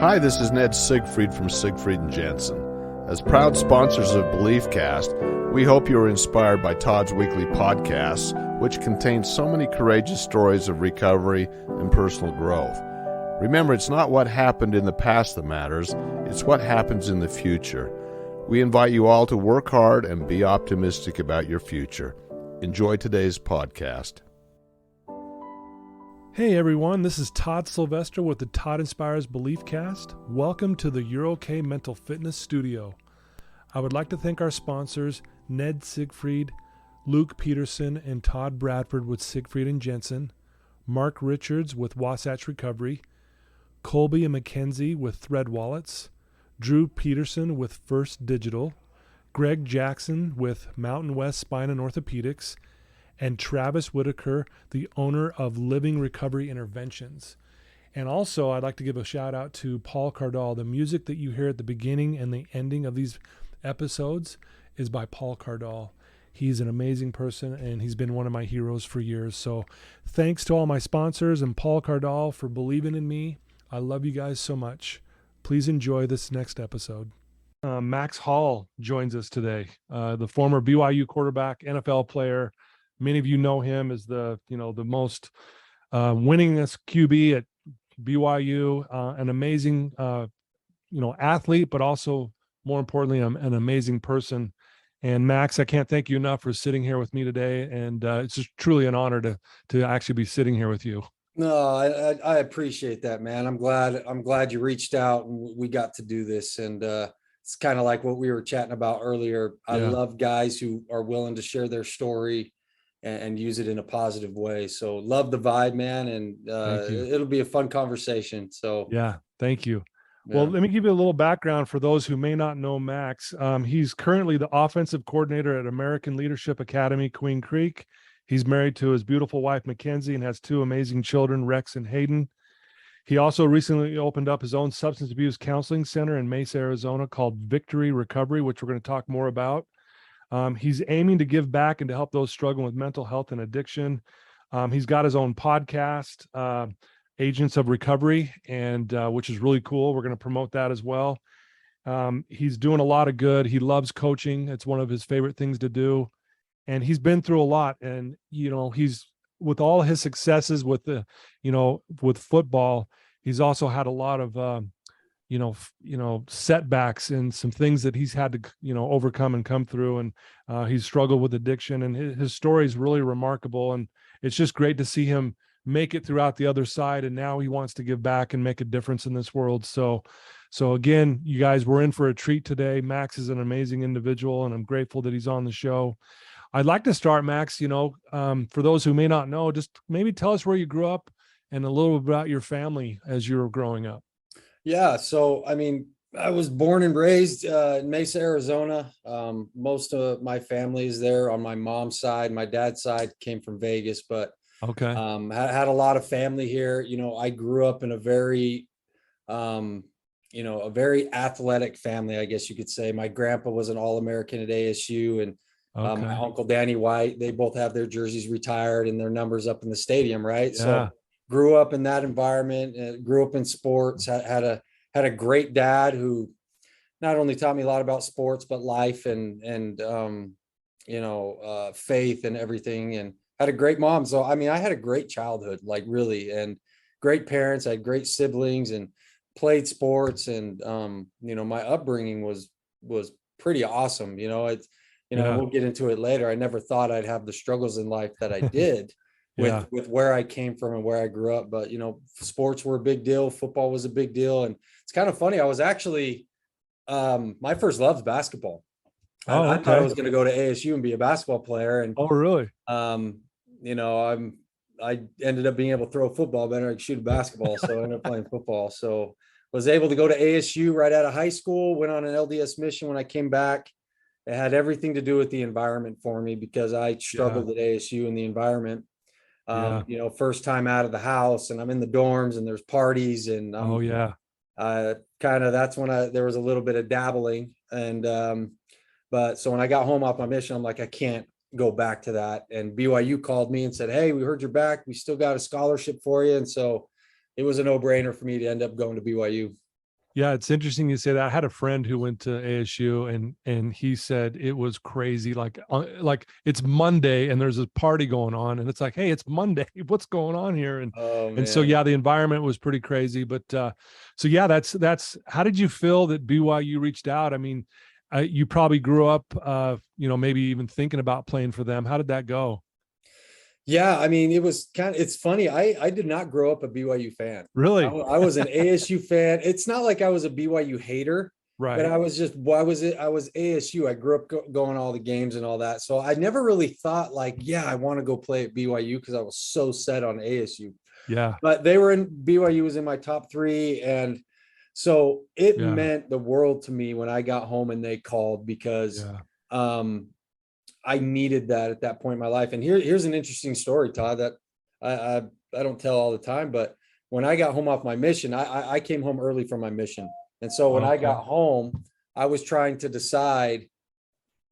Hi, this is Ned Siegfried from Siegfried and Jensen. As proud sponsors of BeliefCast, we hope you are inspired by Todd's weekly podcasts, which contain so many courageous stories of recovery and personal growth. Remember, it's not what happened in the past that matters, it's what happens in the future. We invite you all to work hard and be optimistic about your future. Enjoy today's podcast. Hey everyone, this is Todd Sylvester with the Todd Inspires BeliefCast. Welcome to the You're OK Mental Fitness Studio. I would like to thank our sponsors, Ned Siegfried, Luke Peterson, and Todd Bradford with Siegfried and Jensen, Mark Richards with Wasatch Recovery, Colby and Mackenzie with Thread Wallets, Drew Peterson with First Digital, Greg Jackson with Mountain West Spine and Orthopedics, and Travis Whitaker, the owner of Living Recovery Interventions. And also, I'd like to give a shout out to Paul Cardall. The music that you hear at the beginning and the ending of these episodes is by Paul Cardall. He's an amazing person, and he's been one of my heroes for years. So thanks to all my sponsors and Paul Cardall for believing in me. I love you guys so much. Please enjoy this next episode. Max Hall joins us today, the former BYU quarterback, NFL player. Many of you know him as the most winningest QB at BYU, an amazing athlete, but also more importantly, an amazing person. And Max, I can't thank you enough for sitting here with me today. And it's just truly an honor to actually be sitting here with you. No, I appreciate that, man. I'm glad you reached out and we got to do this. And it's kind of like what we were chatting about earlier. I love guys who are willing to share their story and use it in a positive way. So love the vibe, man. And it'll be a fun conversation. So yeah, thank you. Yeah. Well, let me give you a little background for those who may not know Max. He's currently the offensive coordinator at American Leadership Academy, Queen Creek. He's married to his beautiful wife, Mackenzie, and has two amazing children, Rex and Hayden. He also recently opened up his own substance abuse counseling center in Mesa, Arizona called Victory Recovery, which we're going to talk more about. He's aiming to give back and to help those struggling with mental health and addiction. He's got his own podcast, Agents of Recovery, and which is really cool. We're going to promote that as well. He's doing a lot of good. He loves coaching. It's one of his favorite things to do. And he's been through a lot. And, he's with all his successes with with football, he's also had a lot of, setbacks and some things that he's had to, overcome and come through. And he's struggled with addiction, and his story is really remarkable. And it's just great to see him make it throughout the other side. And now he wants to give back and make a difference in this world. So again, you guys, we're in for a treat today. Max is an amazing individual, and I'm grateful that he's on the show. I'd like to start, Max, for those who may not know, just maybe tell us where you grew up and a little bit about your family as you were growing up. Yeah. So, I was born and raised in Mesa, Arizona. Most of my family is there on my mom's side. My dad's side came from Vegas, but okay. Had a lot of family here. I grew up in a very, a very athletic family, I guess you could say. My grandpa was an All-American at ASU, and my uncle Danny White, they both have their jerseys retired and their numbers up in the stadium, right? Yeah. So grew up in that environment, grew up in sports, had a great dad who not only taught me a lot about sports, but life and faith and everything, and had a great mom. So, I had a great childhood, like really, and great parents. I had great siblings and played sports. And, my upbringing was pretty awesome. We'll get into it later. I never thought I'd have the struggles in life that I did with where I came from and where I grew up. But, sports were a big deal. Football was a big deal. And it's kind of funny. I was actually, my first love is basketball. I thought I was going to go to ASU and be a basketball player. And oh, really? I ended up being able to throw a football better than shoot a basketball. So I ended up playing football. So was able to go to ASU right out of high school, went on an LDS mission when I came back. It had everything to do with the environment for me because I struggled at ASU in the environment. First time out of the house, and I'm in the dorms and there's parties, and that's when there was a little bit of dabbling. And but so when I got home off my mission, I'm like, I can't go back to that. And BYU called me and said, hey, we heard you're back. We still got a scholarship for you. And so it was a no-brainer for me to end up going to BYU. Yeah, it's interesting you say that. I had a friend who went to ASU, and he said it was crazy. Like it's Monday and there's a party going on, and it's like, hey, it's Monday. What's going on here? Oh And so man. yeah, the environment was pretty crazy. But so yeah, that's how did you feel that BYU reached out? I mean, you probably grew up, maybe even thinking about playing for them. How did that go? Yeah, I mean, it's funny. I did not grow up a BYU fan. Really? I was an ASU fan. It's not like I was a BYU hater, but Right. I was ASU. I grew up going all the games and all that. So I never really thought like, yeah, I want to go play at BYU because I was so set on ASU. Yeah. But BYU was in my top three. And so it Yeah. meant the world to me when I got home and they called because Yeah. um I needed that at that point in my life. And here's an interesting story, Todd, that I, I, I don't tell all the time, but when I got home off my mission, I came home early from my mission. And so when I Okay. got home, I was trying to decide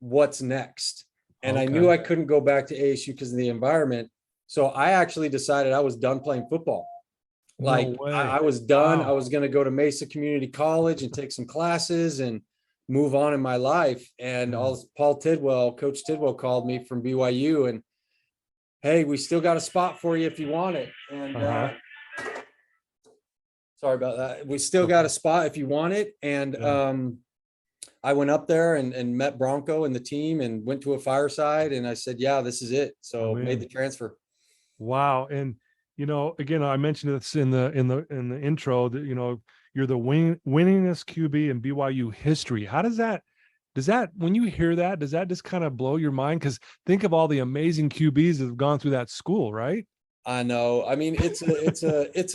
what's next. And I knew Okay. I couldn't go back to ASU because of the environment. So I actually decided I was done playing football. No Like way. I was done. I Wow. was going to go to Mesa Community College and take some classes and move on in my life. And Yeah. Coach Tidwell called me from BYU and, hey, we still got a spot for you if you want it. And Uh-huh. sorry about that. We still got Okay. a spot if you want it. And Yeah. I went up there and met Bronco and the team and went to a fireside. And I said, yeah, this is it. So I'm made in. the transfer. Wow. And again, I mentioned this in the intro that you're the winningest QB in BYU history. How does that when you hear that, does that just kind of blow your mind? Because think of all the amazing QBs that have gone through that school, right? I know. I mean, it's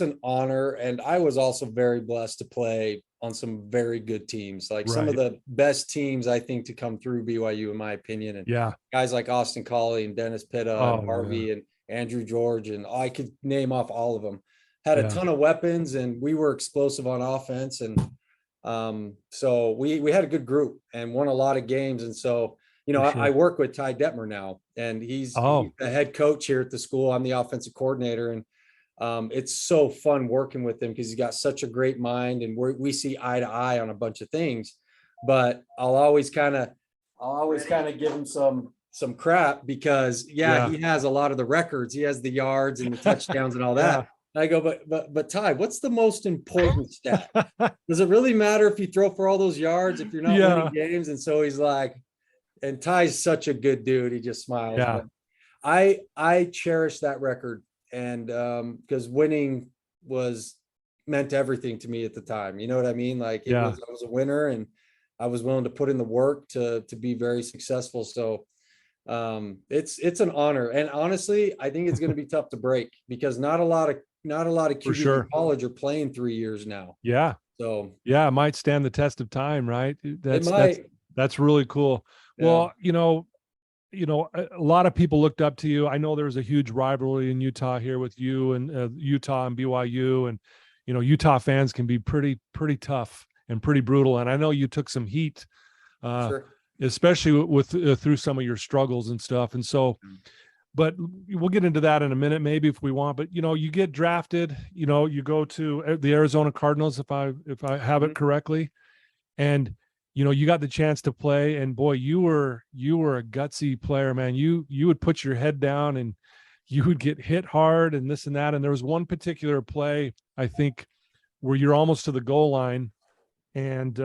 an honor. And I was also very blessed to play on some very good teams, like some of Right. the best teams, I think, to come through BYU, in my opinion. And Yeah. guys like Austin Collie and Dennis Pitta and Oh yeah. Harvey and Andrew George, and I could name off all of them, had a Yeah. ton of weapons and we were explosive on offense. And so we had a good group and won a lot of games. And so, For I sure. work with Ty Detmer now, and he's Oh, the head coach here at the school. I'm the offensive coordinator, and it's so fun working with him because he's got such a great mind, and we see eye to eye on a bunch of things. But I'll always kind of give him some crap because yeah, yeah. he has a lot of the records. He has the yards and the touchdowns and all Yeah. that. And I go, but Ty, what's the most important stat? Does it really matter if you throw for all those yards if you're not winning Yeah. games? And so he's like, and Ty's such a good dude. He just smiles. Yeah. But I cherish that record, and because winning was meant everything to me at the time. You know what I mean? Like Yeah. I was a winner, and I was willing to put in the work to be very successful. So it's an honor, and honestly, I think it's going to be tough to break because not a lot of For QBs in sure. college are playing 3 years now. Yeah. So Yeah, it might stand the test of time, right? it That's that's might, that's really cool. yeah. Well, a lot of people looked up to you. I know there was a huge rivalry in Utah here with you and Utah and BYU, and Utah fans can be pretty tough and pretty brutal. And I know you took some heat, uh, Sure. especially with through some of your struggles and stuff. And so, but we'll get into that in a minute, maybe if we want. But you get drafted. You go to the Arizona Cardinals, if I have it Mhm. correctly, and you got the chance to play. And boy, you were a gutsy player, man. You would put your head down and you would get hit hard and this and that. And there was one particular play, I think, where you're almost to the goal line and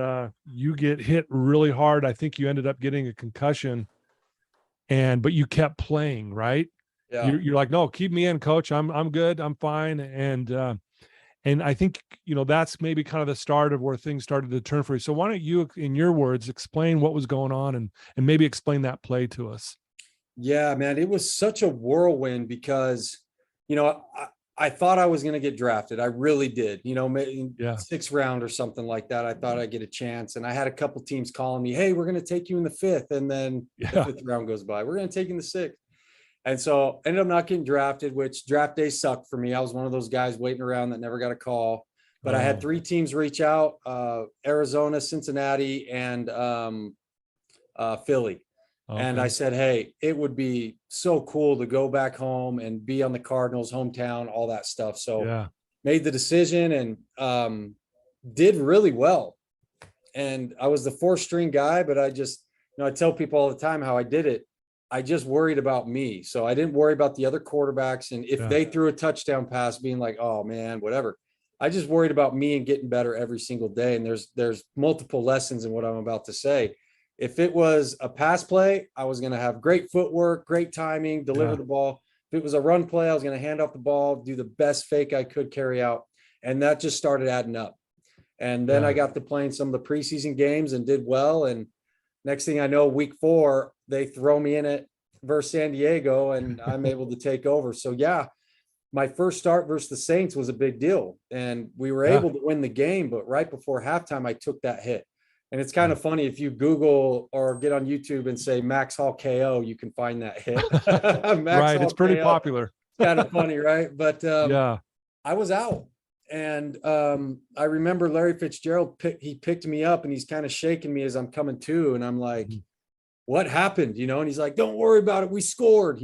you get hit really hard. I think you ended up getting a concussion, but you kept playing, right? Yeah. You're like, no, keep me in, coach. I'm good. I'm fine. And I think, that's maybe kind of the start of where things started to turn for you. So why don't you, in your words, explain what was going on and maybe explain that play to us? Yeah, man, it was such a whirlwind because, you know, I thought I was going to get drafted. I really did, maybe Yeah. sixth round or something like that. I thought I'd get a chance. And I had a couple teams calling me, hey, we're going to take you in the fifth. And then the Yeah. fifth round goes by. We're going to take you in the sixth. And so ended up not getting drafted, which draft day sucked for me. I was one of those guys waiting around that never got a call. But I had Oh, three teams reach out, Arizona, Cincinnati, and Philly. And I okay. said, hey, it would be so cool to go back home and be on the Cardinals' hometown, all that stuff. So Yeah. made the decision and did really well. And I was the fourth string guy, but I just, I tell people all the time how I did it. I just worried about me. So I didn't worry about the other quarterbacks. And if they threw a touchdown pass, being like, oh man, whatever. I just worried about me and getting better every single day. And there's multiple lessons in what I'm about to say. If it was a pass play, I was going to have great footwork, great timing, deliver the ball. If it was a run play, I was going to hand off the ball, do the best fake I could carry out. And that just started adding up. And then I got to playing some of the preseason games and did well. And next thing I know, week 4, they throw me in it versus San Diego and I'm able to take over. So yeah, my first start versus the Saints was a big deal. And we were able to win the game, but right before halftime, I took that hit. And it's kind of funny, if you Google or get on YouTube and say Max Hall KO, you can find that hit. Right. It's pretty popular. It's kind of funny, right? But I was out. And I remember Larry Fitzgerald, he picked me up and he's kind of shaking me as I'm coming to. And I'm like, what happened? And he's like, don't worry about it. We scored,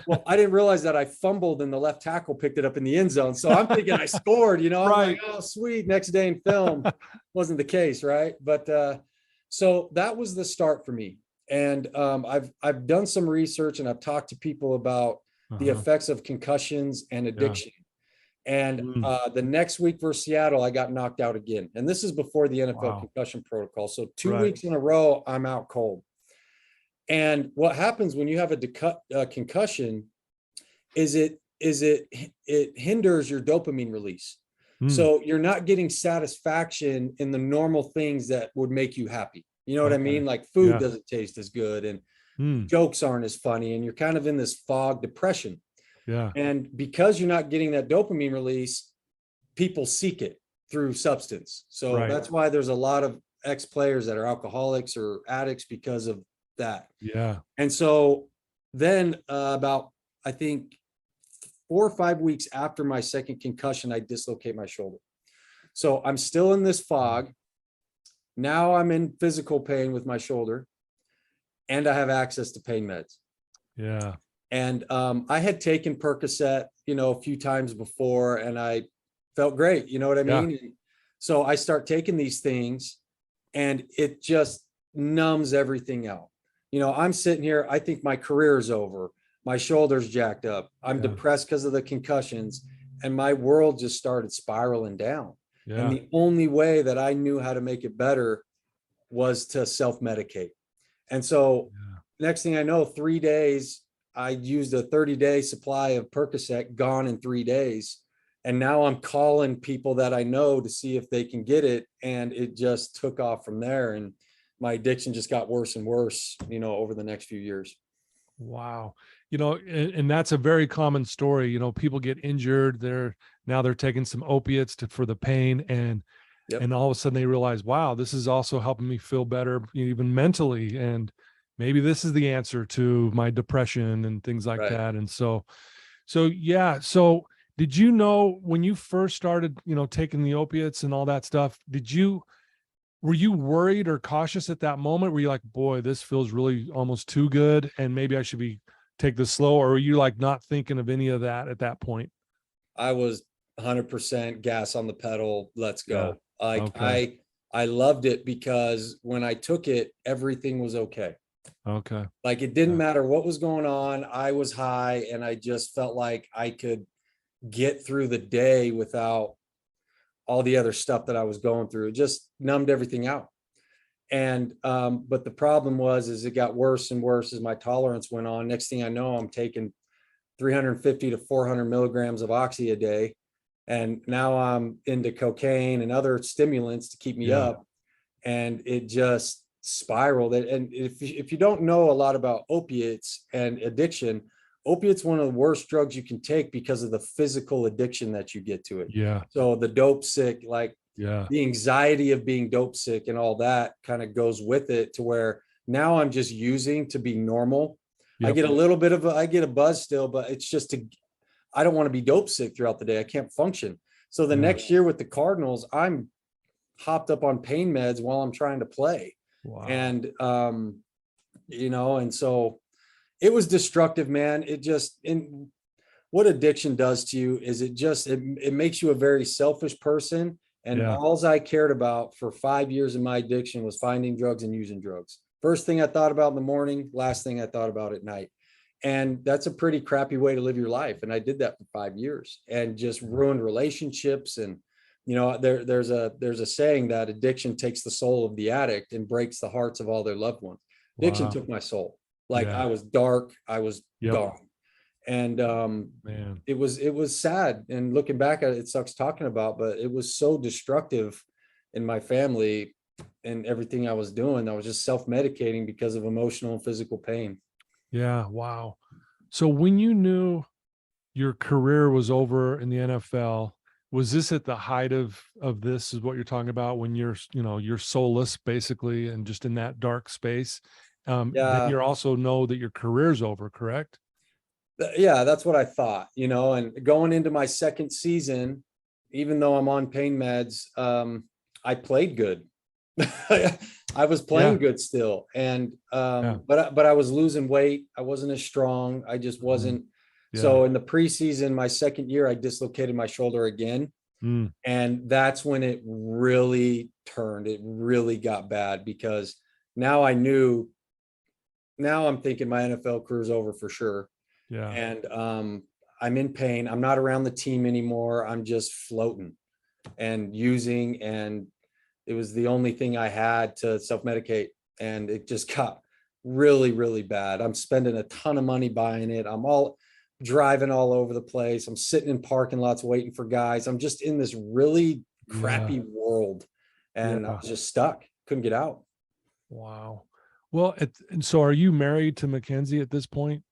Well, I didn't realize that I fumbled and the left tackle picked it up in the end zone. So I'm thinking I scored, I'm like, oh, sweet. Next day in film. Wasn't the case. Right. But so that was the start for me. And I've done some research and I've talked to people about the effects of concussions and addiction. And the next week versus Seattle, I got knocked out again. And this is before the NFL concussion protocol. So 2 weeks in a row, I'm out cold. And what happens when you have a concussion is it hinders your dopamine release. So you're not getting satisfaction in the normal things that would make you happy. You know what I mean? Like food doesn't taste as good and jokes aren't as funny. And you're kind of in this fog depression. Yeah. And because you're not getting that dopamine release, people seek it through substance. So that's why there's a lot of ex-players that are alcoholics or addicts because of that. Yeah. And so then about, I think 4 or 5 weeks after my second concussion, I dislocate my shoulder. So I'm still in this fog. Now I'm in physical pain with my shoulder and I have access to pain meds. Yeah. And I had taken Percocet, a few times before and I felt great. You know what I mean? Yeah. So I start taking these things and it just numbs everything out. I'm sitting here, I think my career is over. My shoulder's jacked up. I'm depressed because of the concussions and my world just started spiraling down. Yeah. And the only way that I knew how to make it better was to self-medicate. And so next thing I know, 3 days, I used a 30-day supply of Percocet, gone in 3 days. And now I'm calling people that I know to see if they can get it. And it just took off from there. And my addiction just got worse and worse, over the next few years. Wow. And that's a very common story. People get injured. They're taking some opiates for the pain. And all of a sudden they realize, wow, this is also helping me feel better, even mentally. And maybe this is the answer to my depression and things like that. And so did you know when you first started, taking the opiates and all that stuff, were you worried or cautious at that moment? Were you like, boy, this feels really almost too good and maybe I should take this slow? Or were you like not thinking of any of that at that point? I was 100% gas on the pedal. Let's go. I loved it because when I took it, everything was okay. Okay. Like it didn't matter what was going on. I was high and I just felt like I could get through the day without all the other stuff that I was going through. It just numbed everything out. And, but the problem was it got worse and worse as my tolerance went on. Next thing I know, I'm taking 350 to 400 milligrams of oxy a day. And now I'm into cocaine and other stimulants to keep me up. And it just spiraled. And if you don't know a lot about opiates and addiction, opiates one of the worst drugs you can take because of the physical addiction that you get to it. Yeah. So the dope sick, like the anxiety of being dope sick and all that kind of goes with it to where now I'm just using to be normal. Yep. I get a little bit of I get a buzz still, but it's just I don't want to be dope sick throughout the day. I can't function. So the next year with the Cardinals, I'm hopped up on pain meds while I'm trying to play. Wow. And, and so it was destructive, man. It just, what addiction does to you is it makes you a very selfish person And Yeah. all I cared about for 5 years of my addiction was finding drugs and using drugs. First thing I thought about in the morning, last thing I thought about at night. And that's a pretty crappy way to live your life. And I did that for 5 years and just ruined relationships. And, there's a saying that addiction takes the soul of the addict and breaks the hearts of all their loved ones. Addiction Wow. took my soul. Like Yeah. I was dark, I was Yep. gone. And Man. it was sad. And looking back at it, it sucks talking about, but it was so destructive in my family and everything I was doing. I was just self-medicating because of emotional and physical pain. Yeah. Wow. So when you knew your career was over in the NFL, was this at the height of this, is what you're talking about, when you're soulless basically and just in that dark space? Then Yeah. you're also know that your career's over, correct? Yeah, that's what I thought, and going into my second season, even though I'm on pain meds, I played good. I was playing good still. And, but I was losing weight. I wasn't as strong. I just wasn't. Yeah. So in the preseason, my second year, I dislocated my shoulder again. And that's when it really turned. It really got bad because now I'm thinking my NFL career's over for sure. Yeah. And I'm in pain. I'm not around the team anymore. I'm just floating and using, and it was the only thing I had to self-medicate. And it just got really, really bad. I'm spending a ton of money buying it. I'm all driving all over the place. I'm sitting in parking lots waiting for guys. I'm just in this really crappy world. And I was just stuck. Couldn't get out. Wow. Well, and so are you married to Mackenzie at this point?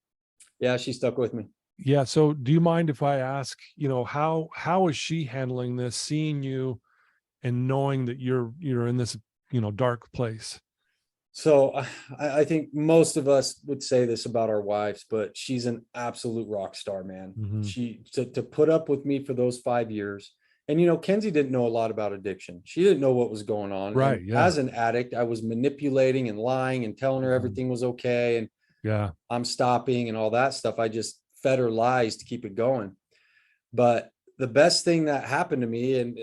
Yeah, she stuck with me. Yeah. So do you mind if I ask, how is she handling this, seeing you and knowing that you're in this, dark place? So I think most of us would say this about our wives, but she's an absolute rock star, man. Mm-hmm. She to put up with me for those 5 years. And, Kenzie didn't know a lot about addiction. She didn't know what was going on. Right. And Yeah. as an addict, I was manipulating and lying and telling her everything was okay. And yeah, I'm stopping and all that stuff. I just fed her lies to keep it going. But the best thing that happened to me, and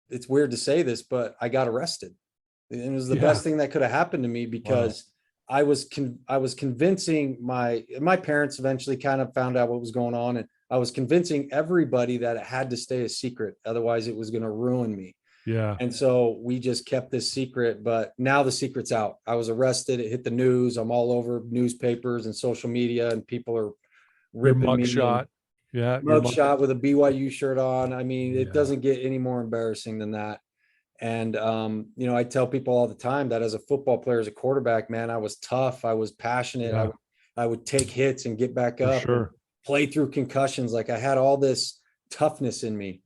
it's weird to say this, but I got arrested. And it was the best thing that could have happened to me because I was convincing my parents eventually kind of found out what was going on. And I was convincing everybody that it had to stay a secret. Otherwise it was going to ruin me. Yeah. And so we just kept this secret, but now the secret's out. I was arrested. It hit the news. I'm all over newspapers and social media, and people are ripping your me. mugshot. Yeah. Mugshot with a BYU shirt on. I mean, Yeah. it doesn't get any more embarrassing than that. And, I tell people all the time that as a football player, as a quarterback, man, I was tough. I was passionate. Yeah. I would take hits and get back up. Sure. Play through concussions. Like I had all this toughness in me.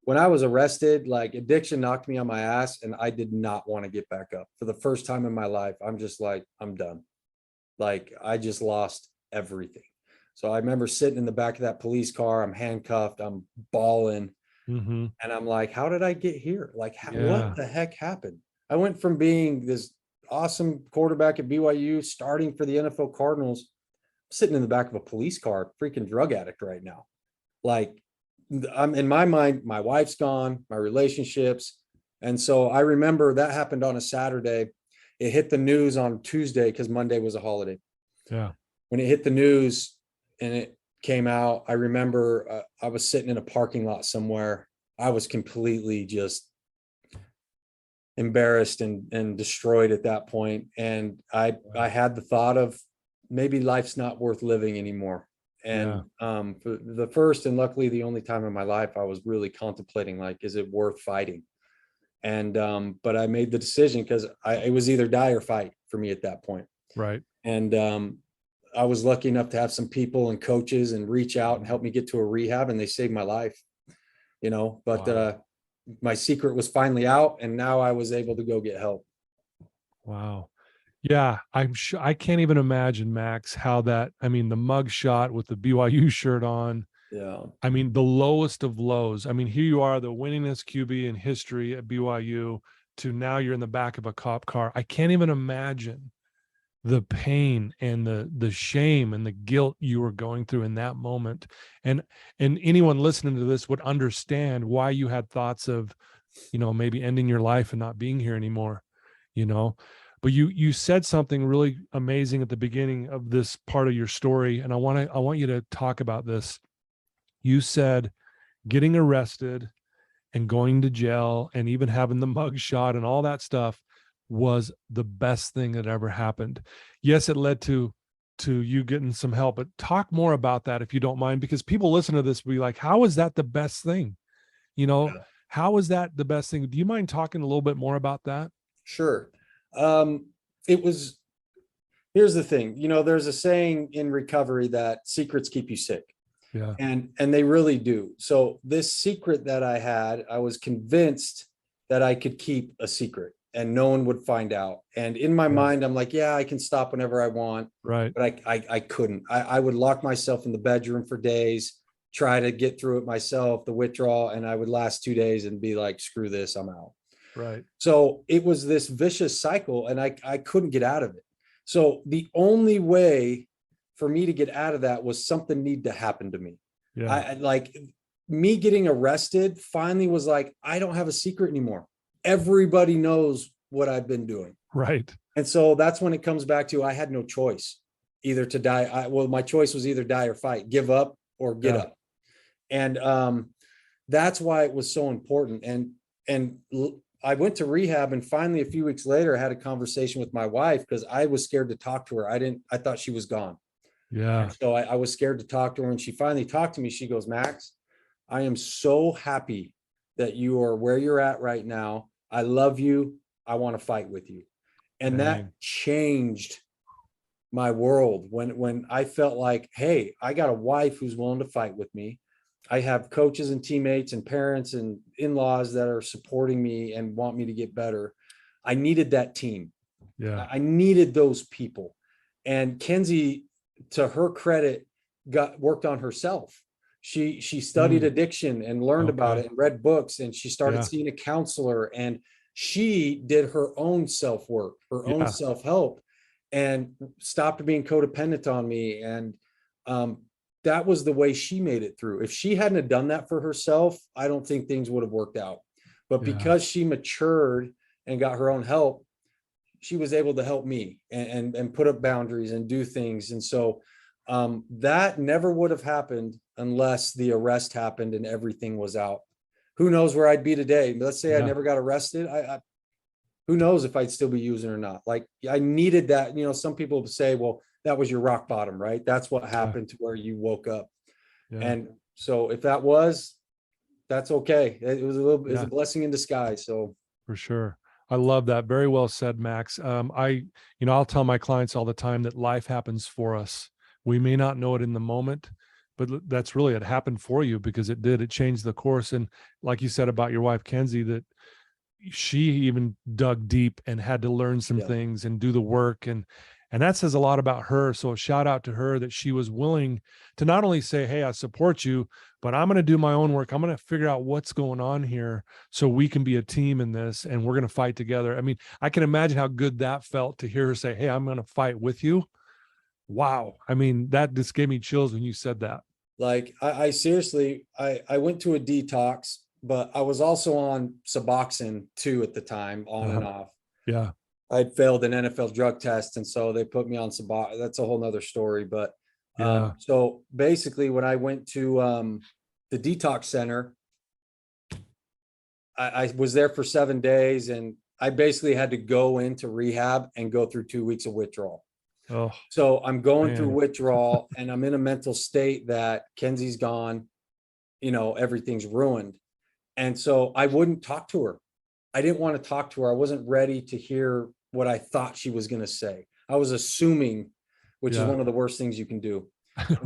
When I was arrested, like addiction knocked me on my ass and I did not want to get back up. For the first time in my life, I'm just like, I'm done. Like I just lost everything. So I remember sitting in the back of that police car, I'm handcuffed, I'm bawling. Mm-hmm. And I'm like, how did I get here? Like, what the heck happened? I went from being this awesome quarterback at BYU, starting for the NFL Cardinals, sitting in the back of a police car, freaking drug addict right now. Like, I'm in my mind, my wife's gone, my relationships. And so I remember that happened on a Saturday. It hit the news on Tuesday because Monday was a holiday. Yeah. When it hit the news and it came out, I remember I was sitting in a parking lot somewhere. I was completely just embarrassed and destroyed at that point. And I had the thought of maybe life's not worth living anymore. And for the first and luckily the only time in my life I was really contemplating, like, is it worth fighting? And but I made the decision because it was either die or fight for me at that point. Right. And I was lucky enough to have some people and coaches and reach out and help me get to a rehab, and they saved my life, but my secret was finally out, and now I was able to go get help. Wow. Yeah, I'm sure. I can't even imagine, Max, how the mug shot with the BYU shirt on. Yeah. I mean, the lowest of lows. I mean, here you are, the winningest QB in history at BYU, to now you're in the back of a cop car. I can't even imagine the pain and the shame and the guilt you were going through in that moment. And anyone listening to this would understand why you had thoughts of, maybe ending your life and not being here anymore, but you said something really amazing at the beginning of this part of your story. And I want you to talk about this. You said getting arrested and going to jail and even having the mug shot and all that stuff was the best thing that ever happened. Yes, it led to you getting some help, but talk more about that if you don't mind, because people listen to this will be like, how is that the best thing? How is that the best thing? Do you mind talking a little bit more about that? Sure. It was, here's the thing, there's a saying in recovery that secrets keep you sick. Yeah. And they really do. So this secret that I had, I was convinced that I could keep a secret and no one would find out. And in my mind, I'm like, yeah, I can stop whenever I want. Right. But I couldn't. I would lock myself in the bedroom for days, try to get through it myself, the withdrawal, and I would last 2 days and be like, screw this, I'm out. Right. So it was this vicious cycle and I couldn't get out of it. So the only way for me to get out of that was something need to happen to me. Yeah. I like me getting arrested finally was like, I don't have a secret anymore. Everybody knows what I've been doing. Right. And so that's when it comes back to, I had no choice either to die. My choice was either die or fight, give up or get up. And that's why it was so important. And I went to rehab, and finally a few weeks later, I had a conversation with my wife because I was scared to talk to her. I thought she was gone. Yeah. And so I was scared to talk to her. And she finally talked to me. She goes, Max, I am so happy that you are where you're at right now. I love you. I want to fight with you. And that changed my world when I felt like, hey, I got a wife who's willing to fight with me. I have coaches and teammates and parents and in-laws that are supporting me and want me to get better. I needed that team. Yeah. I needed those people. And Kenzie, to her credit, worked on herself. She studied addiction and learned about it and read books, and she started seeing a counselor, and she did her own self-work, her own self-help, and stopped being codependent on me. And that was the way she made it through. If she hadn't have done that for herself, I don't think things would have worked out. But because she matured and got her own help, she was able to help me and put up boundaries and do things. And so that never would have happened unless the arrest happened and everything was out. Who knows where I'd be today? Let's say I never got arrested. Who knows if I'd still be using or not? Like, I needed that. Some people say, well, that was your rock bottom, right? That's what happened to where you woke up. And so if that was, that's okay. It was it was a blessing in disguise. So for sure. I love that. Very well said, Max. I'll tell my clients all the time that life happens for us. We may not know it in the moment, but that's really, it happened for you because it did. It changed the course. And like you said about your wife, Kenzie, that she even dug deep and had to learn some things and do the work. And that says a lot about her. So shout out to her that she was willing to not only say, hey, I support you, but I'm going to do my own work. I'm going to figure out what's going on here so we can be a team in this and we're going to fight together. I mean, I can imagine how good that felt to hear her say, hey, I'm going to fight with you. Wow. I mean, that just gave me chills when you said that. Like, I seriously, I went to a detox, but I was also on Suboxone too at the time, on and off. Yeah. I'd failed an NFL drug test, and so they put me on Suboxone. That's a whole nother story. But so basically, when I went to the detox center, I was there for 7 days, and I basically had to go into rehab and go through 2 weeks of withdrawal. Oh, so I'm going through withdrawal, and I'm in a mental state that Kenzie's gone, everything's ruined. And so I wouldn't talk to her. I didn't want to talk to her. I wasn't ready to hear what I thought she was going to say. I was assuming, which is one of the worst things you can do.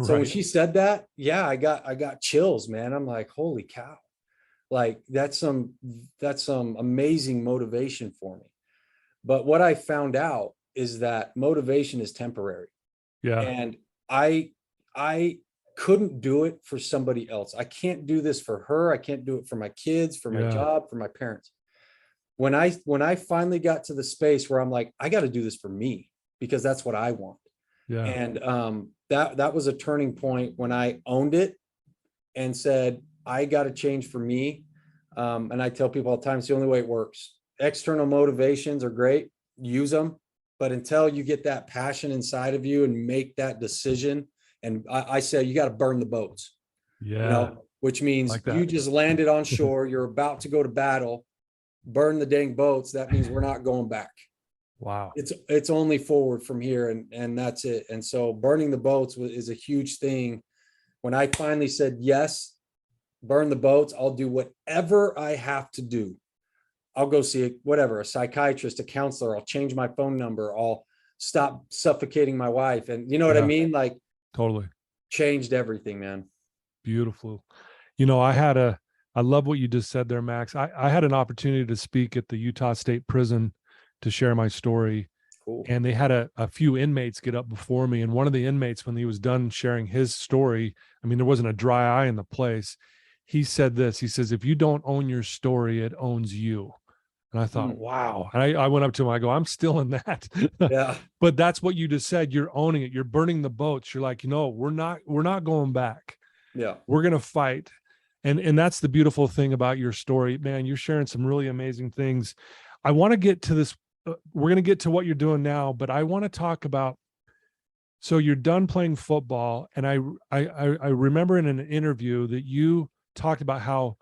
So when she said that, I got chills, man. I'm like, holy cow. Like, that's some amazing motivation for me. But what I found out is that motivation is temporary. Yeah. And I couldn't do it for somebody else. I can't do this for her. I can't do it for my kids, for my job, for my parents. When I finally got to the space where I'm like, I got to do this for me. because that's what I want. Yeah. And that was a turning point when I owned it and said, I got to change for me. And I tell people all the time, it's the only way it works. External motivations are great, use them, but until you get that passion inside of you and make that decision, and I say you got to burn the boats. Yeah. Which means you just landed on shore, you're about to go to battle, burn the dang boats. That means we're not going back. Wow. It's only forward from here, and that's it. And so burning the boats is a huge thing. When I finally said yes, burn the boats, I'll do whatever I have to do. I'll go see a psychiatrist, a counselor. I'll change my phone number. I'll stop suffocating my wife. And you know what I mean? Like, totally changed everything, man. Beautiful. I love what you just said there, Max. I had an opportunity to speak at the Utah State Prison to share my story. Cool. And they had a few inmates get up before me. And one of the inmates, when he was done sharing his story, I mean, there wasn't a dry eye in the place. He said this, he says, if you don't own your story, it owns you. And I thought, wow. And I went up to him, I go, I'm still in that. Yeah. But that's what you just said. You're owning it. You're burning the boats. You're like, we're not going back. Yeah. We're going to fight. And that's the beautiful thing about your story, man. You're sharing some really amazing things. I want to get to this. We're going to get to what you're doing now, but I want to talk about, so you're done playing football. And I remember in an interview that you talked about how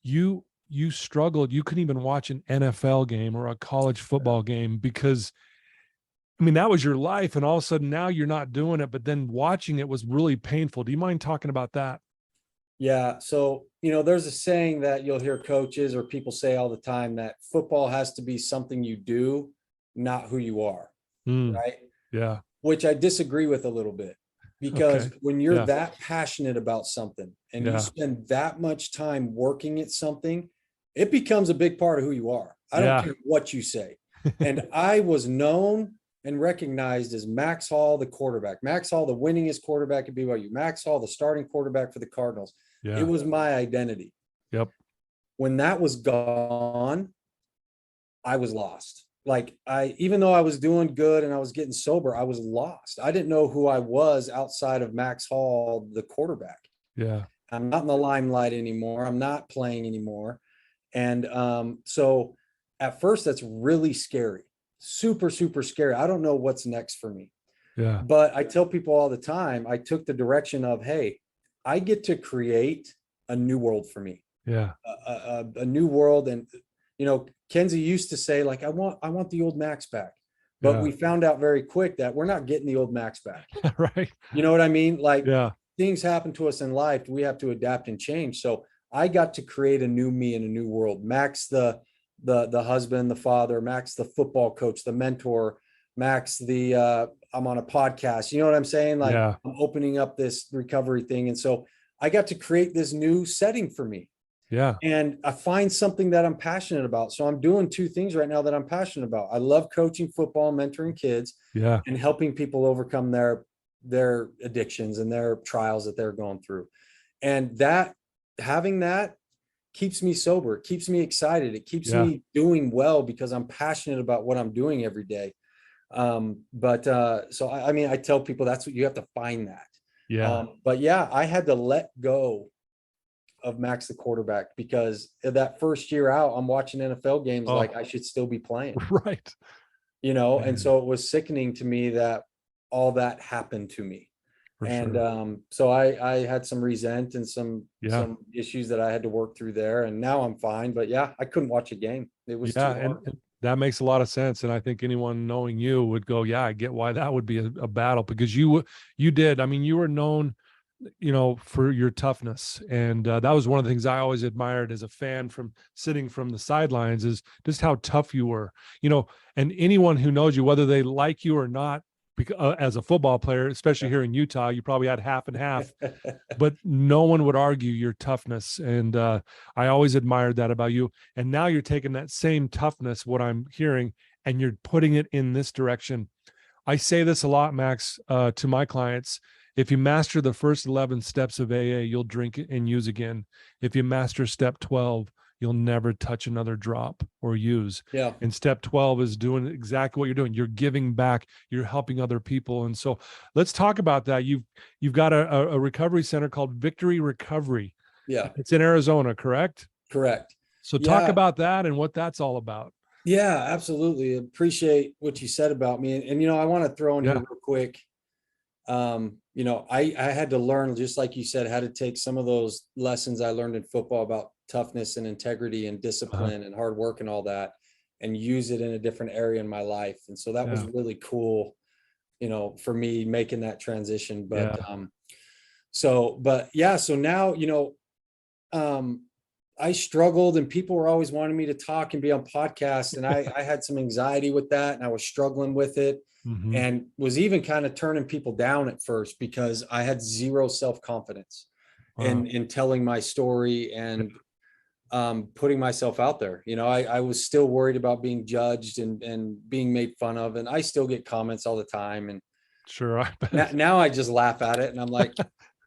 you struggled. You couldn't even watch an NFL game or a college football game because, I mean, that was your life. And all of a sudden now you're not doing it, but then watching it was really painful. Do you mind talking about that? Yeah. So, there's a saying that you'll hear coaches or people say all the time, that football has to be something you do, not who you are. Right. Yeah. Which I disagree with a little bit, because when you're that passionate about something and you spend that much time working at something, it becomes a big part of who you are. I don't care what you say. And I was known and recognized as Max Hall, the quarterback, Max Hall, the winningest quarterback at BYU, Max Hall, the starting quarterback for the Cardinals. Yeah. It was my identity. Yep. When that was gone, I was lost. Like, even though I was doing good and I was getting sober, I was lost. I didn't know who I was outside of Max Hall, the quarterback. Yeah. I'm not in the limelight anymore. I'm not playing anymore. And so at first that's really scary, super, super scary. I don't know what's next for me. Yeah. But I tell people all the time, I took the direction of, hey, I get to create a new world for me. Yeah. A new world. And, Kenzie used to say, like, I want the old Max back. But we found out very quick that we're not getting the old Max back. Right. You know what I mean? Like, things happen to us in life. We have to adapt and change. So I got to create a new me in a new world. Max, the husband, the father, Max, the football coach, the mentor, Max, I'm on a podcast. You know what I'm saying? Like, I'm opening up this recovery thing. And so I got to create this new setting for me. Yeah. And I find something that I'm passionate about. So I'm doing two things right now that I'm passionate about. I love coaching football, mentoring kids, and helping people overcome their addictions and their trials that they're going through. And having that keeps me sober. It keeps me excited. It keeps me doing well because I'm passionate about what I'm doing every day. So I tell people that's what you have to find that. Yeah. I had to let go of Max the quarterback because that first year out, I'm watching NFL games like I should still be playing. Right. And so it was sickening to me that all that happened to me. So I had some resent and some issues that I had to work through there, and now I'm fine. But I couldn't watch a game. It was too hard. And that makes a lot of sense. And I think anyone knowing you would go, I get why that would be a battle, because you did. I mean, you were known, for your toughness. And that was one of the things I always admired as a fan from sitting from the sidelines, is just how tough you were, and anyone who knows you, whether they like you or not, because as a football player, especially here in Utah, you probably had half and half, but no one would argue your toughness. And I always admired that about you. And now you're taking that same toughness, what I'm hearing, and you're putting it in this direction. I say this a lot, Max, to my clients. If you master the first 11 steps of AA, you'll drink and use again. If you master step 12, you'll never touch another drop or use. Yeah. And step 12 is doing exactly what you're doing. You're giving back, you're helping other people. And so let's talk about that. You've got a recovery center called Victory Recovery. Yeah. It's in Arizona, correct? Correct. So talk about that and what that's all about. Yeah, absolutely. Appreciate what you said about me. And I want to throw in here real quick. I had to learn, just like you said, how to take some of those lessons I learned in football about toughness and integrity and discipline and hard work and all that, and use it in a different area in my life. And so that was really cool, for me making that transition. But, so now, I struggled, and people were always wanting me to talk and be on podcasts. And I had some anxiety with that, and I was struggling with it. And was even kind of turning people down at first because I had zero self-confidence in telling my story and putting myself out there. I was still worried about being judged and being made fun of. And I still get comments all the time. And sure, now I just laugh at it, and I'm like,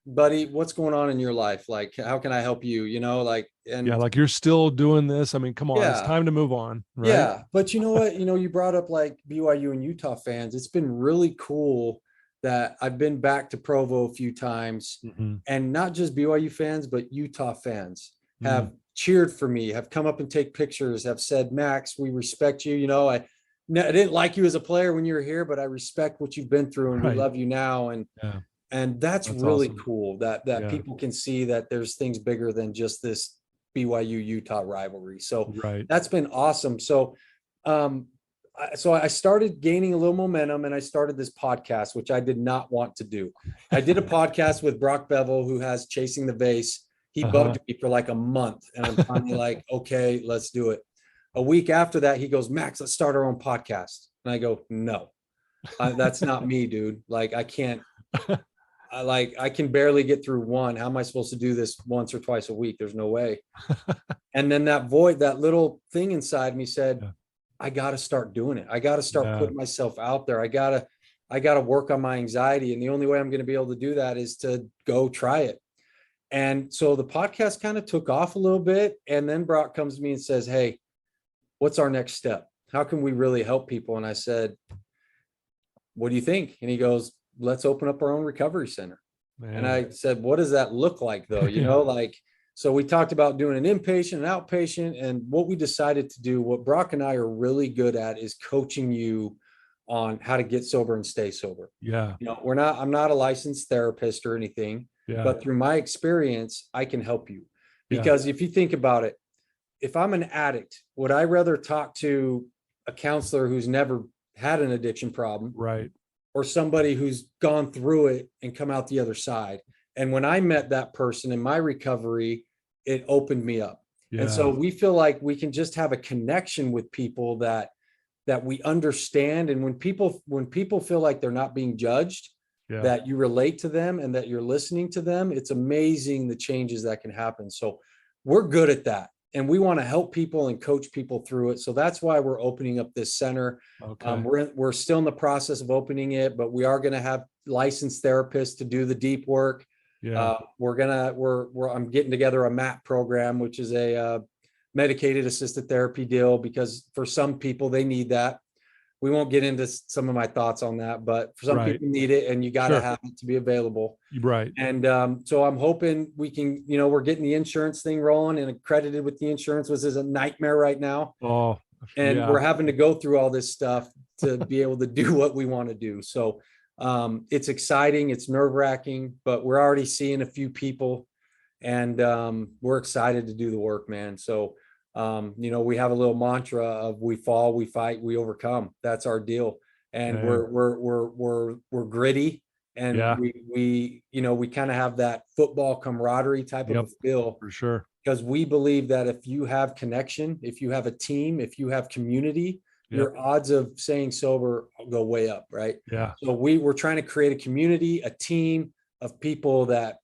buddy, what's going on in your life? Like, how can I help you? Like you're still doing this. I mean, come on, it's time to move on. Right? Yeah. But you know what, you brought up like BYU and Utah fans. It's been really cool that I've been back to Provo a few times, and not just BYU fans, but Utah fans have cheered for me, have come up and take pictures, have said, Max, we respect you. I didn't like you as a player when you were here, but I respect what you've been through, and we love you now. And that's really awesome. Cool that people can see that there's things bigger than just this BYU Utah rivalry. So that's been awesome. So, I started gaining a little momentum, and I started this podcast, which I did not want to do. I did a podcast with Brock Bevel, who has Chasing the Vase. He bugged me for like a month, and I'm finally like, okay, let's do it. A week after that, he goes, Max, let's start our own podcast. And I go, no, that's not me, dude. Like, I can't. I can barely get through one. How am I supposed to do this once or twice a week? There's no way. And then that little thing inside me said, I got to start doing it. I got to start putting myself out there. I got to work on my anxiety. And the only way I'm going to be able to do that is to go try it. And so the podcast kind of took off a little bit. And then Brock comes to me and says, hey, what's our next step? How can we really help people? And I said, what do you think? And he goes, let's open up our own recovery center. Man. And I said, what does that look like though? So we talked about doing an inpatient and outpatient, and what we decided to do, what Brock and I are really good at, is coaching you on how to get sober and stay sober. Yeah. I'm not a licensed therapist or anything, but through my experience, I can help you. Because if you think about it, if I'm an addict, would I rather talk to a counselor who's never had an addiction problem? Right. Or somebody who's gone through it and come out the other side? And when I met that person in my recovery, it opened me up. And so we feel like we can just have a connection with people that we understand. And when people feel like they're not being judged, that you relate to them and that you're listening to them, it's amazing the changes that can happen. So we're good at that. And we want to help people and coach people through it. So that's why we're opening up this center. Okay. We're still in the process of opening it, but we are going to have licensed therapists to do the deep work. Yeah. I'm getting together a MAP program, which is a medicated assisted therapy deal, because for some people they need that. We won't get into some of my thoughts on that, but for some people need it, and you got to have it to be available. Right. And so I'm hoping we can, we're getting the insurance thing rolling and accredited with the insurance, which is a nightmare right now. Oh, and we're having to go through all this stuff to be able to do what we want to do. So it's exciting. It's nerve-wracking, but we're already seeing a few people, and we're excited to do the work, man. So we have a little mantra of we fall, we fight, we overcome. That's our deal. And we're gritty, and we kind of have that football camaraderie type of a feel. For sure. Because we believe that if you have connection, if you have a team, if you have community, your odds of staying sober go way up, right? Yeah. So we're trying to create a community, a team of people that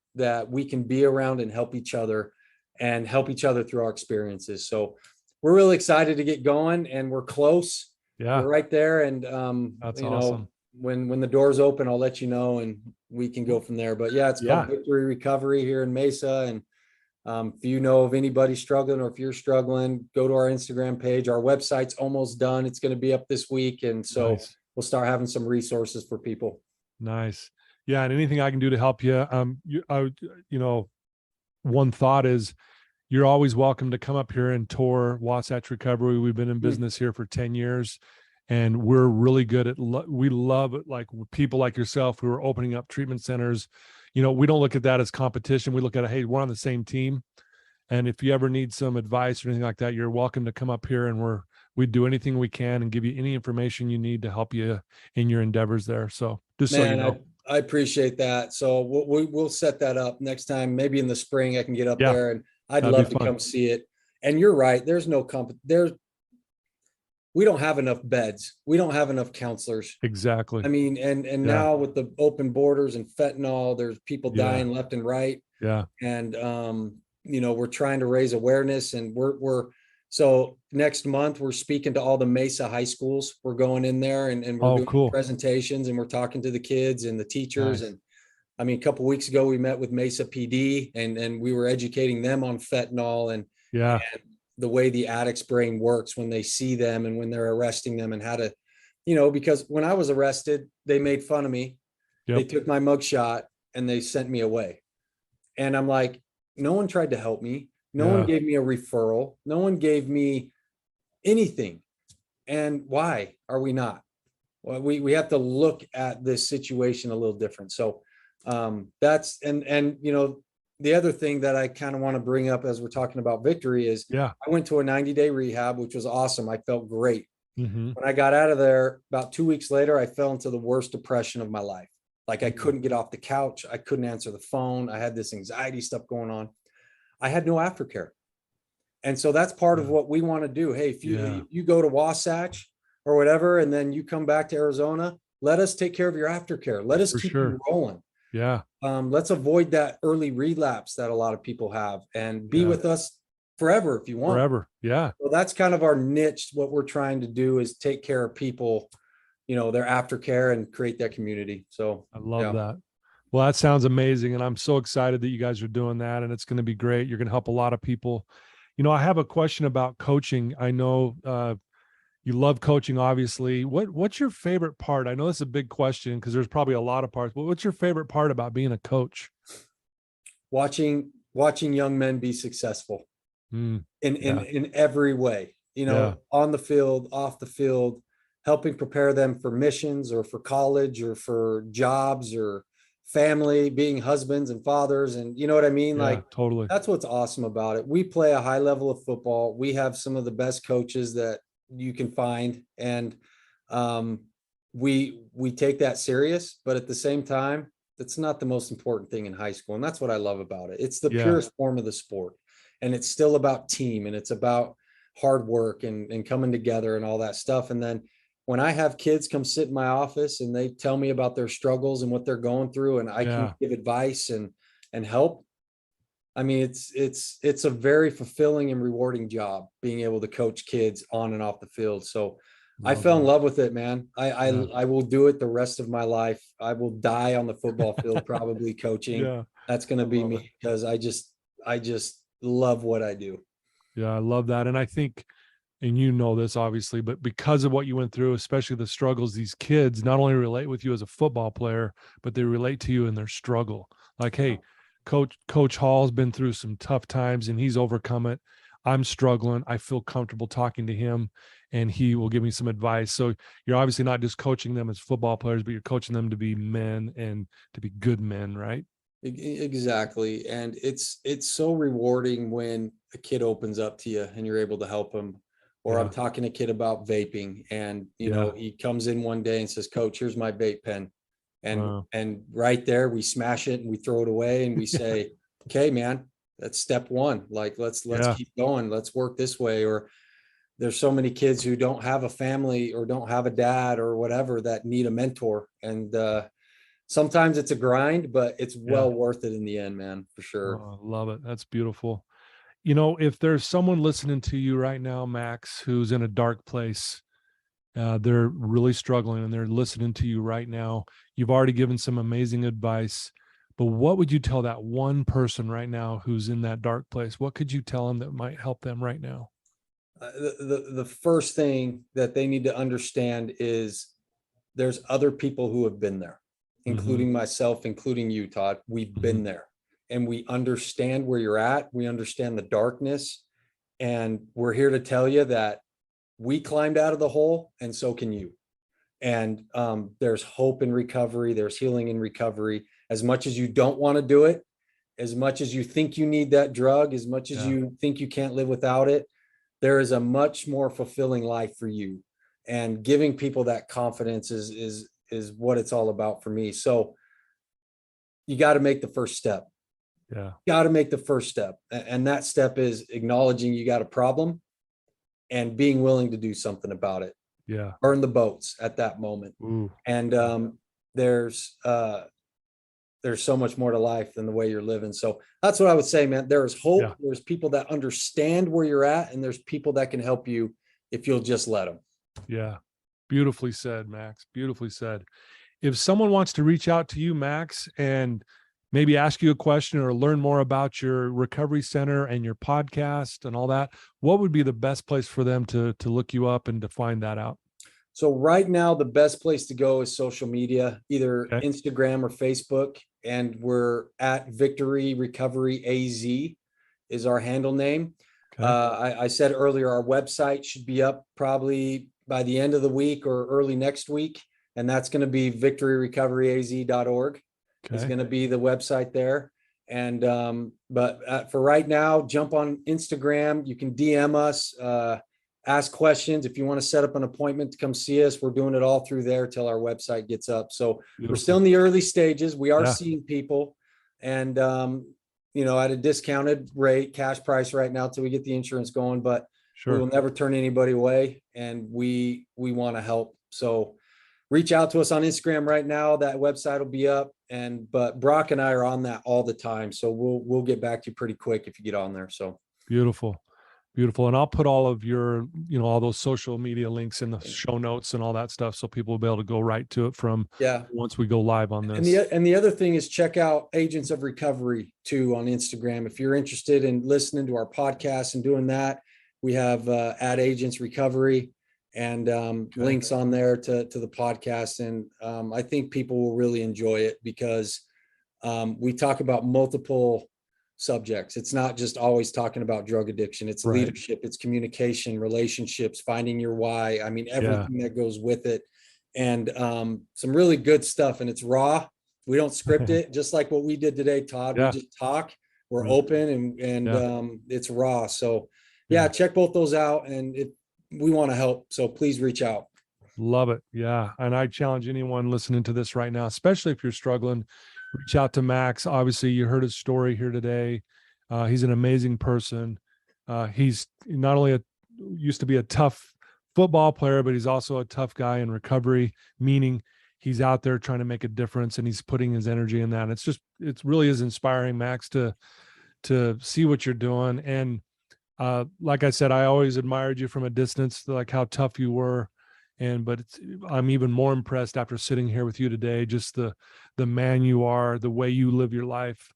we can be around and help each other through our experiences. So we're really excited to get going, and we're close. Yeah. We're right there. And that's awesome. When the doors open, I'll let you know, and we can go from there. But it's called Victory Recovery here in Mesa. And If you know of anybody struggling, or if you're struggling, go to our Instagram page. Our website's almost done. It's going to be up this week. And so Nice. we'll start having some resources for people. Nice. Yeah. And anything I can do to help you, one thought is you're always welcome to come up here and tour Wasatch Recovery. We've been in business here for 10 years and we're really good at, we love it. Like people like yourself who are opening up treatment centers. We don't look at that as competition. We look at it, hey, we're on the same team. And if you ever need some advice or anything like that, you're welcome to come up here and we do anything we can and give you any information you need to help you in your endeavors there. So just so you know. I appreciate that. So we'll set that up next time. Maybe in the spring I can get up there, and I'd love to come see it. And you're right. There's no we don't have enough beds. We don't have enough counselors. Exactly. I mean, and now with the open borders and fentanyl, there's people dying left and right. Yeah. And, we're trying to raise awareness, and so next month we're speaking to all the Mesa high schools. We're going in there and we're doing presentations, and we're talking to the kids and the teachers. Nice. And I mean, a couple of weeks ago we met with Mesa PD and we were educating them on fentanyl and the way the addict's brain works when they see them and when they're arresting them, and how to, because when I was arrested, they made fun of me. Yep. They took my mugshot and they sent me away. And I'm like, no one tried to help me. No one gave me a referral. No one gave me anything. And why are we not? Well, we have to look at this situation a little different. So that's, and the other thing that I kind of want to bring up as we're talking about victory is I went to a 90-day rehab, which was awesome. I felt great. Mm-hmm. When I got out of there, about 2 weeks later, I fell into the worst depression of my life. Like I couldn't get off the couch. I couldn't answer the phone. I had this anxiety stuff going on. I had no aftercare. And so that's part of what we want to do. Hey, if you go to Wasatch or whatever, and then you come back to Arizona, let us take care of your aftercare. Let us keep you rolling. Yeah. Let's avoid that early relapse that a lot of people have, and be with us forever if you want. Forever. Yeah. So that's kind of our niche. What we're trying to do is take care of people, their aftercare, and create that community. So I love that. Well, that sounds amazing. And I'm so excited that you guys are doing that, and it's going to be great. You're going to help a lot of people. I have a question about coaching. I know you love coaching, obviously. What's your favorite part? I know this is a big question because there's probably a lot of parts, but what's your favorite part about being a coach? Watching young men be successful in every way, on the field, off the field, helping prepare them for missions or for college or for jobs or family, being husbands and fathers. And you know what I mean? Totally. That's what's awesome about it. We play a high level of football. We have some of the best coaches that you can find. And we take that serious, but at the same time, that's not the most important thing in high school. And that's what I love about it. It's the purest form of the sport. And it's still about team, and it's about hard work and coming together and all that stuff. And then when I have kids come sit in my office and they tell me about their struggles and what they're going through, and I can give advice and help. I mean, it's a very fulfilling and rewarding job being able to coach kids on and off the field. So I fell in love with it, man. I will do it the rest of my life. I will die on the football field, probably coaching. Yeah. That's going to be me, because I just love what I do. Yeah. I love that. And I think, and this obviously, but because of what you went through, especially the struggles, these kids not only relate with you as a football player, but they relate to you in their struggle. Like, hey, Coach Hall's been through some tough times and he's overcome it. I'm struggling. I feel comfortable talking to him and he will give me some advice. So you're obviously not just coaching them as football players, but you're coaching them to be men and to be good men, right? Exactly. And it's so rewarding when a kid opens up to you and you're able to help him. Or I'm talking to a kid about vaping, and he comes in one day and says, "Coach, here's my vape pen." And right there we smash it and we throw it away and we say, "Okay, man, that's step one. Like, let's keep going. Let's work this way." Or there's so many kids who don't have a family or don't have a dad or whatever that need a mentor. And sometimes it's a grind, but it's well worth it in the end, man, for sure. Oh, I love it. That's beautiful. If there's someone listening to you right now, Max, who's in a dark place, they're really struggling and they're listening to you right now. You've already given some amazing advice, But what would you tell that one person right now who's in that dark place? What could you tell them that might help them right now? The first thing that they need to understand is there's other people who have been there, including myself, including you, Todd. We've been there, and we understand where you're at. We understand the darkness, and we're here to tell you that we climbed out of the hole, and so can you. And there's hope in recovery. There's healing in recovery. As much as you don't want to do it, as much as you think you need that drug, as much as you think you can't live without it, there is a much more fulfilling life for you. And giving people that confidence is what it's all about for me. So you got to make the first step. Yeah. Got to make the first step. And that step is acknowledging you got a problem and being willing to do something about it. Yeah. Burn the boats at that moment. Ooh. And there's so much more to life than the way you're living. So that's what I would say, man. There is hope. Yeah. There's people that understand where you're at, and there's people that can help you if you'll just let them. Yeah. Beautifully said, Max. Beautifully said. If someone wants to reach out to you, Max, and maybe ask you a question or learn more about your recovery center and your podcast and all that, what would be the best place for them to look you up and to find that out? So right now, the best place to go is social media, either Instagram or Facebook. And we're at Victory Recovery AZ is our handle name. Okay. I said earlier, our website should be up probably by the end of the week or early next week. And that's going to be victoryrecoveryaz.org. It's going to be the website there. And but for right now, jump on Instagram. You can DM us, ask questions. If you want to set up an appointment to come see us, we're doing it all through there till our website gets up. So we're still in the early stages. We are seeing people, and at a discounted rate, cash price right now till we get the insurance going. But we will never turn anybody away, and we want to help. So reach out to us on Instagram right now. That website will be up, but Brock and I are on that all the time. So we'll get back to you pretty quick if you get on there. So beautiful. And I'll put all of your, all those social media links in the show notes and all that stuff, so people will be able to go right to it from once we go live on this. And the other thing is check out Agents of Recovery too on Instagram. If you're interested in listening to our podcast and doing that, we have at Agents Recovery and links on there to the podcast. And I think people will really enjoy it because we talk about multiple subjects. It's not just always talking about drug addiction. It's leadership, it's communication, relationships, finding your why. I mean, everything that goes with it. And some really good stuff. And it's raw. We don't script it, just like what we did today, Todd. We just talk. We're open and it's raw. So check both those out. And we want to help. So please reach out. Love it. Yeah. And I challenge anyone listening to this right now, especially if you're struggling, reach out to Max. Obviously, you heard his story here today. He's an amazing person. He's not only used to be a tough football player, but he's also a tough guy in recovery, meaning he's out there trying to make a difference and he's putting his energy in that. It really is inspiring, Max, to see what you're doing. And like I said, I always admired you from a distance, like how tough you were. But I'm even more impressed after sitting here with you today, just the man you are, the way you live your life.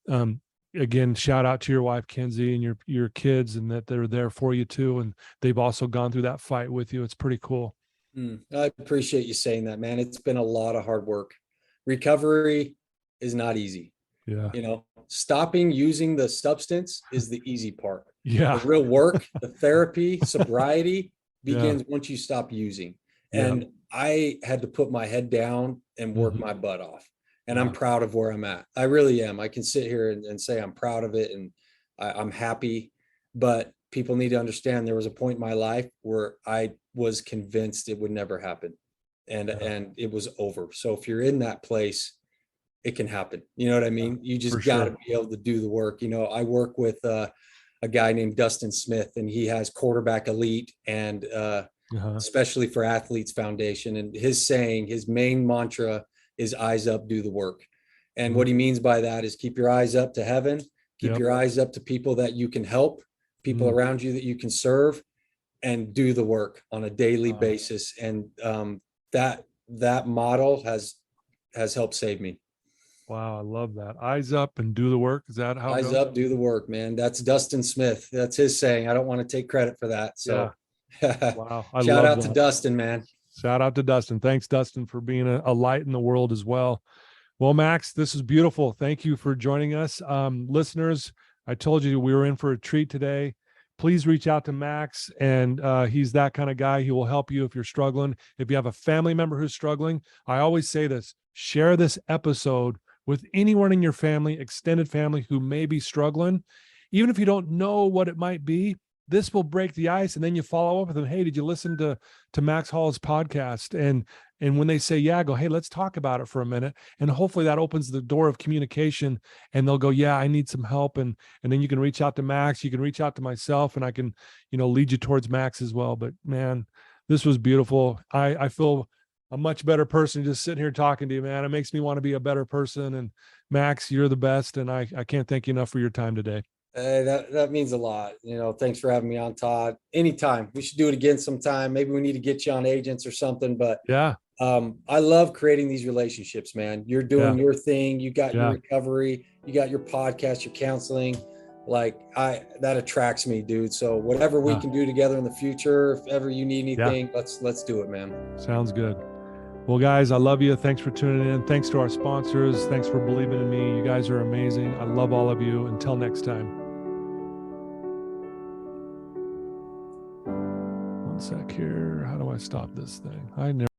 Again, shout out to your wife, Kenzie, and your kids, and that they're there for you too. And they've also gone through that fight with you. It's pretty cool. I appreciate you saying that, man. It's been a lot of hard work. Recovery is not easy. Yeah. Stopping using the substance is the easy part. Yeah. The real work, the therapy, sobriety begins once you stop using. And I had to put my head down and work my butt off. And I'm proud of where I'm at. I really am. I can sit here and say I'm proud of it and I'm happy. But people need to understand there was a point in my life where I was convinced it would never happen. And it was over. So if you're in that place, it can happen. You know what I mean? You just got to be able to do the work. I work with a guy named Dustin Smith, and he has Quarterback Elite and especially for Athletes Foundation. And his main mantra is eyes up, do the work. And what he means by that is keep your eyes up to heaven, keep your eyes up to people that you can help, people around you that you can serve, and do the work on a daily basis. And that model has helped save me. Wow, I love that. Eyes up and do the work. Is that how it Eyes goes? up, do the work, man. That's Dustin Smith. That's his saying. I don't want to take credit for that. Yeah. So Wow. I shout love out to that. Dustin, man. Shout out to Dustin. Thanks, Dustin, for being a light in the world as well. Well, Max, this is beautiful. Thank you for joining us. Listeners, I told you we were in for a treat today. Please reach out to Max, and he's that kind of guy. He will help you if you're struggling. If you have a family member who's struggling, I always say this, share this episode with anyone in your family, extended family who may be struggling. Even if you don't know what it might be, this will break the ice. And then you follow up with them. Hey, did you listen to Max Hall's podcast? And when they say, yeah, go, hey, let's talk about it for a minute. And hopefully that opens the door of communication, and they'll go, yeah, I need some help. And then you can reach out to Max, you can reach out to myself, and I can, lead you towards Max as well. But man, this was beautiful. I feel a much better person just sitting here talking to you, man. It makes me want to be a better person. And Max, you're the best. And I can't thank you enough for your time today. That means a lot. Thanks for having me on, Todd. Anytime. We should do it again sometime. Maybe we need to get you on Agents or something. But Yeah. I love creating these relationships, man. You're doing your thing. You got your recovery. You got your podcast, your counseling. That attracts me, dude. So whatever we can do together in the future, if ever you need anything, let's do it, man. Sounds good. Well, guys, I love you. Thanks for tuning in. Thanks to our sponsors. Thanks for believing in me. You guys are amazing. I love all of you. Until next time. One sec here. How do I stop this thing? I never